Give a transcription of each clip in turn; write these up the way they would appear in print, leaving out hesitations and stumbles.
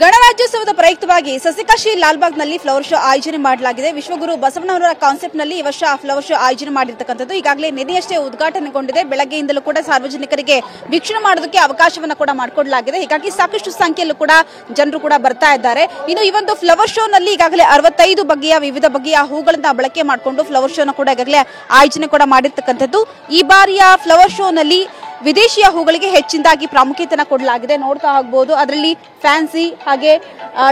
ಗಣರಾಜ್ಯೋತ್ಸವದ ಪ್ರಯುಕ್ತವಾಗಿ ಸಸಿಕಾಶಿ ಲಾಲ್ಬಾಗ್ನಲ್ಲಿ flower show ಆಯೋಜನೆ ಮಾಡಲಾಗಿದೆ. ವಿಶ್ವಗುರು ಬಸವಣ್ಣನವರ ಕಾನ್ಸೆಪ್ಟ್ನಲ್ಲಿ ಈ ವರ್ಷ ಫ್ಲವರ್ ಶೋ ಆಯೋಜನೆ ಮಾಡಿರ್ತಕ್ಕಂಥದ್ದು ಈಗಾಗಲೇ ನಿನ್ನೆಯಷ್ಟೇ ಉದ್ಘಾಟನೆಗೊಂಡಿದೆ. ಬೆಳಗ್ಗೆಯಿಂದಲೂ ಕೂಡ ಸಾರ್ವಜನಿಕರಿಗೆ ವೀಕ್ಷಣೆ ಮಾಡೋದಕ್ಕೆ ಅವಕಾಶವನ್ನು ಕೂಡ ಮಾಡಿಕೊಡಲಾಗಿದೆ. ಹೀಗಾಗಿ ಸಾಕಷ್ಟು ಸಂಖ್ಯೆಯಲ್ಲೂ ಕೂಡ ಜನರು ಕೂಡ ಬರ್ತಾ ಇದ್ದಾರೆ. ಇನ್ನು ಈ ಒಂದು ಫ್ಲವರ್ ಶೋನಲ್ಲಿ ಈಗಾಗಲೇ 65 ಬಗೆಯ ವಿವಿಧ ಬಗೆಯ ಹೂಗಳನ್ನ ಬಳಕೆ ಮಾಡಿಕೊಂಡು ಫ್ಲವರ್ ಶೋನ ಕೂಡ ಈಗಾಗಲೇ ಆಯೋಜನೆ ಕೂಡ ಮಾಡಿರ್ತಕ್ಕಂಥದ್ದು. ಈ ಬಾರಿಯ ಫ್ಲವರ್ ಶೋನಲ್ಲಿ ವಿದೇಶಿಯ ಹೂಗಳಿಗೆ ಹೆಚ್ಚಿನದಾಗಿ ಪ್ರಾಮುಖ್ಯತೆಯನ್ನು ಕೊಡಲಾಗಿದೆ. ನೋಡ್ತಾ ಹೋಗಬಹುದು, ಅದರಲ್ಲಿ ಫ್ಯಾನ್ಸಿ ಹಾಗೆ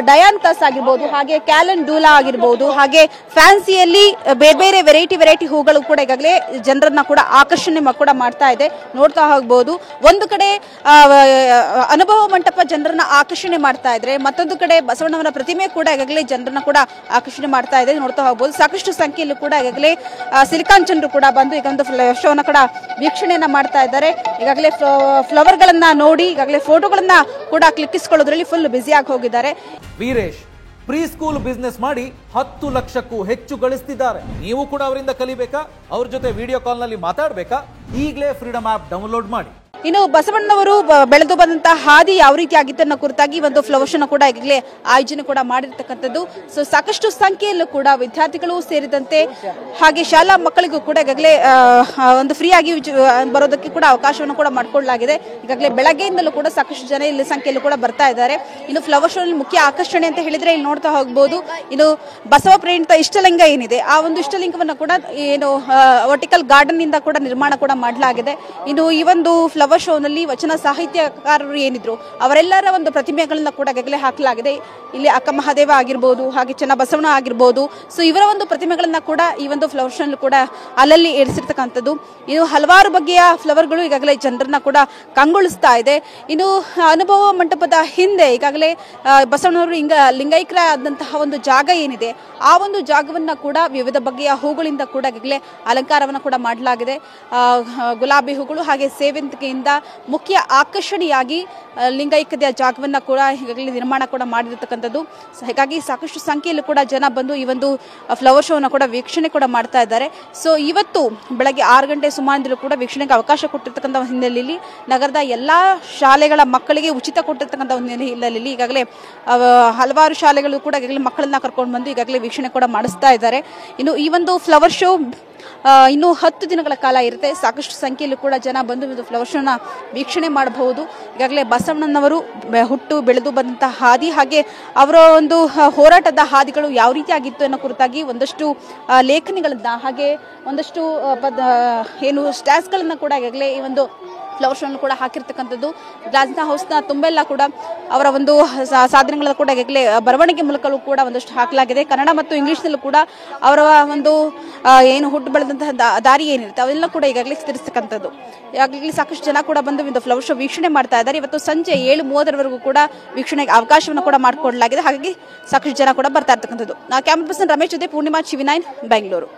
ಡಯಾಂತಸ್ ಆಗಿರ್ಬೋದು, ಹಾಗೆ ಕ್ಯಾಲೆಂಡೂಲಾ ಆಗಿರ್ಬೋದು, ಹಾಗೆ ಫ್ಯಾನ್ಸಿಯಲ್ಲಿ ಬೇರೆ ಬೇರೆ ವೆರೈಟಿ ಹೂಗಳು ಕೂಡ ಈಗಾಗಲೇ ಜನರನ್ನ ಕೂಡ ಆಕರ್ಷಣೆ ಕೂಡ ಮಾಡ್ತಾ ಇದೆ. ನೋಡ್ತಾ ಹೋಗಬಹುದು, ಒಂದು ಕಡೆ ಅನುಭವ ಮಂಟಪ ಜನರನ್ನ ಆಕರ್ಷಣೆ ಮಾಡ್ತಾ ಇದ್ರೆ, ಮತ್ತೊಂದು ಕಡೆ ಬಸವಣ್ಣವರ ಪ್ರತಿಮೆ ಕೂಡ ಈಗಾಗಲೇ ಜನರನ್ನ ಕೂಡ ಆಕರ್ಷಣೆ ಮಾಡ್ತಾ ಇದೆ. ನೋಡ್ತಾ ಹೋಗಬಹುದು, ಸಾಕಷ್ಟು ಸಂಖ್ಯೆಯಲ್ಲೂ ಕೂಡ ಈಗಾಗಲೇ ಸಿಲಿಕಾನ್ ಜನರು ಕೂಡ ಬಂದು ಈಗ ಒಂದು ಶೋನ ಕೂಡ ವೀಕ್ಷಣೆಯನ್ನ ಮಾಡ್ತಾ ಇದ್ದಾರೆ. ಈಗಾಗಲೇ ಫ್ಲವರ್ ಗಳನ್ನ ನೋಡಿ ಈಗಾಗಲೇ ಫೋಟೋಗಳನ್ನ ಕೂಡ ಕ್ಲಿಕ್ಕಿಸಿಕೊಳ್ಳೋದ್ರಲ್ಲಿ ಫುಲ್ ಬ್ಯುಸಿ ಆಗಿ ಹೋಗಿದ್ದಾರೆ. ವೀರೇಶ್ ಪ್ರೀ ಸ್ಕೂಲ್ ಬಿಸ್ನೆಸ್ ಮಾಡಿ 10 ಲಕ್ಷಕ್ಕೂ ಹೆಚ್ಚು ಗಳಿಸ್ತಿದ್ದಾರೆ. ನೀವು ಕೂಡ ಅವರಿಂದ ಕಲಿಬೇಕಾ? ಅವ್ರ ಜೊತೆ ವಿಡಿಯೋ ಕಾಲ್ ನಲ್ಲಿ ಮಾತಾಡಬೇಕಾ? ಈಗಲೇ ಫ್ರೀಡಮ್ ಆಪ್ ಡೌನ್ಲೋಡ್ ಮಾಡಿ. ಇನ್ನು ಬಸವಣ್ಣನವರು ಬೆಳೆದು ಬಂದಂತಹ ಹಾದಿ ಯಾವ ರೀತಿ ಆಗಿತ್ತು ಅನ್ನೋ ಕುರಿತಾಗಿ ಒಂದು ಫ್ಲವರ್ ಶೋನ ಕೂಡ ಈಗಾಗಲೇ ಆಯೋಜನೆ ಕೂಡ ಮಾಡಿರ್ತಕ್ಕಂಥದ್ದು. ಸೊ ಸಾಕಷ್ಟು ಸಂಖ್ಯೆಯಲ್ಲೂ ಕೂಡ ವಿದ್ಯಾರ್ಥಿಗಳು ಸೇರಿದಂತೆ ಹಾಗೆ ಶಾಲಾ ಮಕ್ಕಳಿಗೂ ಕೂಡ ಈಗಾಗಲೇ ಒಂದು ಫ್ರೀ ಆಗಿ ಬರೋದಕ್ಕೆ ಕೂಡ ಅವಕಾಶವನ್ನು ಕೂಡ ಮಾಡಿಕೊಳ್ಳಲಾಗಿದೆ. ಈಗಾಗಲೇ ಬೆಳಗ್ಗೆಯಿಂದಲೂ ಕೂಡ ಸಾಕಷ್ಟು ಜನ ಇಲ್ಲಿ ಸಂಖ್ಯೆಯಲ್ಲೂ ಕೂಡ ಬರ್ತಾ ಇದ್ದಾರೆ. ಇನ್ನು ಫ್ಲವರ್ ಶೋನಲ್ಲಿ ಮುಖ್ಯ ಆಕರ್ಷಣೆ ಅಂತ ಹೇಳಿದ್ರೆ ಇಲ್ಲಿ ನೋಡ್ತಾ ಹೋಗಬಹುದು, ಇನ್ನು ಬಸವ ಪ್ರೇರಿತ ಇಷ್ಟಲಿಂಗ ಏನಿದೆ ಆ ಒಂದು ಇಷ್ಟಲಿಂಗವನ್ನು ಕೂಡ ಏನು ವರ್ಟಿಕಲ್ ಗಾರ್ಡನ್ ಇಂದ ಕೂಡ ನಿರ್ಮಾಣ ಕೂಡ ಮಾಡಲಾಗಿದೆ. ಇನ್ನು ಈ ಒಂದು ಫ್ಲವರ್ ಶೋನಲ್ಲಿ ವಚನ ಸಾಹಿತ್ಯಕಾರರು ಏನಿದ್ರು ಅವರೆಲ್ಲರ ಒಂದು ಪ್ರತಿಮೆಗಳನ್ನ ಕೂಡ ಈಗಾಗಲೇ ಹಾಕಲಾಗಿದೆ. ಇಲ್ಲಿ ಅಕ್ಕ ಮಹಾದೇವ ಆಗಿರ್ಬೋದು, ಹಾಗೆ ಚೆನ್ನ ಬಸವಣ್ಣ ಆಗಿರ್ಬೋದು, ಸೊ ಇವರ ಒಂದು ಪ್ರತಿಮೆಗಳನ್ನ ಕೂಡ ಈ ಒಂದು ಫ್ಲವರ್ ಶೋ ಕೂಡ ಅಲ್ಲಲ್ಲಿ ಏರಿಸಿರ್ತಕ್ಕಂಥದ್ದು. ಇನ್ನು ಹಲವಾರು ಬಗೆಯ ಫ್ಲವರ್ಗಳು ಈಗಾಗಲೇ ಜನರನ್ನ ಕೂಡ ಕಂಗೊಳಿಸ್ತಾ ಇದೆ. ಇನ್ನು ಅನುಭವ ಮಂಟಪದ ಹಿಂದೆ ಈಗಾಗಲೇ ಬಸವಣ್ಣವರು ಲಿಂಗೈಕ್ಯರಾದಂತಹ ಒಂದು ಜಾಗ ಏನಿದೆ ಆ ಒಂದು ಜಾಗವನ್ನ ಕೂಡ ವಿವಿಧ ಬಗೆಯ ಹೂಗಳಿಂದ ಕೂಡ ಈಗಾಗಲೇ ಅಲಂಕಾರವನ್ನು ಕೂಡ ಮಾಡಲಾಗಿದೆ. ಗುಲಾಬಿ ಹೂಗಳು ಹಾಗೆ ಸೇವಂತಿಗೆಯಿಂದ ಮುಖ್ಯ ಆಕರ್ಷಣೆಯಾಗಿ ಲಿಂಗೈಕ್ಯದ ಜಾಗವನ್ನ ಕೂಡ ಈಗಾಗಲೇ ನಿರ್ಮಾಣ ಕೂಡ ಮಾಡಿರ್ತಕ್ಕಂಥದ್ದು. ಹೀಗಾಗಿ ಸಾಕಷ್ಟು ಸಂಖ್ಯೆಯಲ್ಲೂ ಕೂಡ ಜನ ಬಂದು ಈ ಒಂದು ಫ್ಲವರ್ ಶೋನ ಕೂಡ ವೀಕ್ಷಣೆ ಕೂಡ ಮಾಡ್ತಾ ಇದ್ದಾರೆ. ಸೊ ಇವತ್ತು ಬೆಳಗ್ಗೆ 6 ಗಂಟೆ ಸುಮಾರಿಂದಲೂ ಕೂಡ ವೀಕ್ಷಣೆಗೆ ಅವಕಾಶ ಕೊಟ್ಟಿರ್ತಕ್ಕಂಥ ಹಿನ್ನೆಲೆಯಲ್ಲಿ ನಗರದ ಎಲ್ಲಾ ಶಾಲೆಗಳ ಮಕ್ಕಳಿಗೆ ಉಚಿತ ಕೊಟ್ಟಿರ್ತಕ್ಕಂಥ ಒಂದು ಹಿನ್ನೆಲೆಯಲ್ಲಿ ಈಗಾಗಲೇ ಹಲವಾರು ಶಾಲೆಗಳು ಕೂಡ ಈಗಾಗಲೇ ಮಕ್ಕಳನ್ನ ಕರ್ಕೊಂಡು ಬಂದು ಈಗಾಗಲೇ ವೀಕ್ಷಣೆ ಕೂಡ ಮಾಡಿಸ್ತಾ ಇದ್ದಾರೆ. ಇನ್ನು ಈ ಒಂದು ಫ್ಲವರ್ ಶೋ ಇನ್ನು 10 ದಿನಗಳ ಕಾಲ ಇರುತ್ತೆ. ಸಾಕಷ್ಟು ಸಂಖ್ಯೆಯಲ್ಲೂ ಕೂಡ ಜನ ಬಂದು ಇದು ಫ್ಲವರ್ ಶೋನ ವೀಕ್ಷಣೆ ಮಾಡಬಹುದು. ಈಗಾಗಲೇ ಬಸವಣ್ಣನವರು ಹುಟ್ಟು ಬೆಳೆದು ಬಂದಂತಹ ಹಾದಿ ಹಾಗೆ ಅವರ ಒಂದು ಹೋರಾಟದ ಹಾದಿಗಳು ಯಾವ ರೀತಿ ಆಗಿತ್ತು ಅನ್ನೋ ಕುರಿತಾಗಿ ಒಂದಷ್ಟು ಲೇಖನಿಗಳನ್ನ ಹಾಗೆ ಒಂದಷ್ಟು ಏನು ಸ್ಟ್ಯಾಚ್ಗಳನ್ನ ಕೂಡ ಈಗಾಗಲೇ ಈ ಒಂದು ಫ್ಲವರ್ ಶೋನ ಕೂಡ ಹಾಕಿರ್ತಕ್ಕಂಥದ್ದು. ಗ್ಲಾಸ್ನ ಹೌಸ್ನ ತುಂಬೆಲ್ಲ ಕೂಡ ಅವರ ಒಂದು ಸಾಧನೆಗಳ ಕೂಡ ಈಗಾಗಲೇ ಬರವಣಿಗೆ ಮೂಲಕವೂ ಕೂಡ ಒಂದಷ್ಟು ಹಾಕಲಾಗಿದೆ. ಕನ್ನಡ ಮತ್ತು ಇಂಗ್ಲಿಷ್ನಲ್ಲೂ ಕೂಡ ಅವರ ಒಂದು ಏನು ಹುಟ್ಟು ಬೆಳೆದಂತಹ ದಾರಿ ಏನಿರುತ್ತೆ ಅವೆಲ್ಲ ಕೂಡ ಈಗಾಗಲೇ ತಿಳಿಸ್ತಕ್ಕಂಥದ್ದು. ಈಗಾಗಲೇ ಸಾಕಷ್ಟು ಜನ ಕೂಡ ಬಂದು ಒಂದು ಫ್ಲವರ್ ಶೋ ವೀಕ್ಷಣೆ ಮಾಡ್ತಾ ಇದ್ದಾರೆ. ಇವತ್ತು ಸಂಜೆ 7:30 ಕೂಡ ವೀಕ್ಷಣೆಗೆ ಅವಕಾಶವನ್ನು ಕೂಡ ಮಾಡಿಕೊಡಲಾಗಿದೆ. ಹಾಗಾಗಿ ಸಾಕಷ್ಟು ಜನ ಕೂಡ ಬರ್ತಾ ಇರ್ತಕ್ಕಂಥದ್ದು. ಕ್ಯಾಮರಾ ಪರ್ಸನ್ ರಮೇಶ್ ಜೊತೆ ಪೂರ್ಣಿಮಾ, TV9 ಬೆಂಗಳೂರು.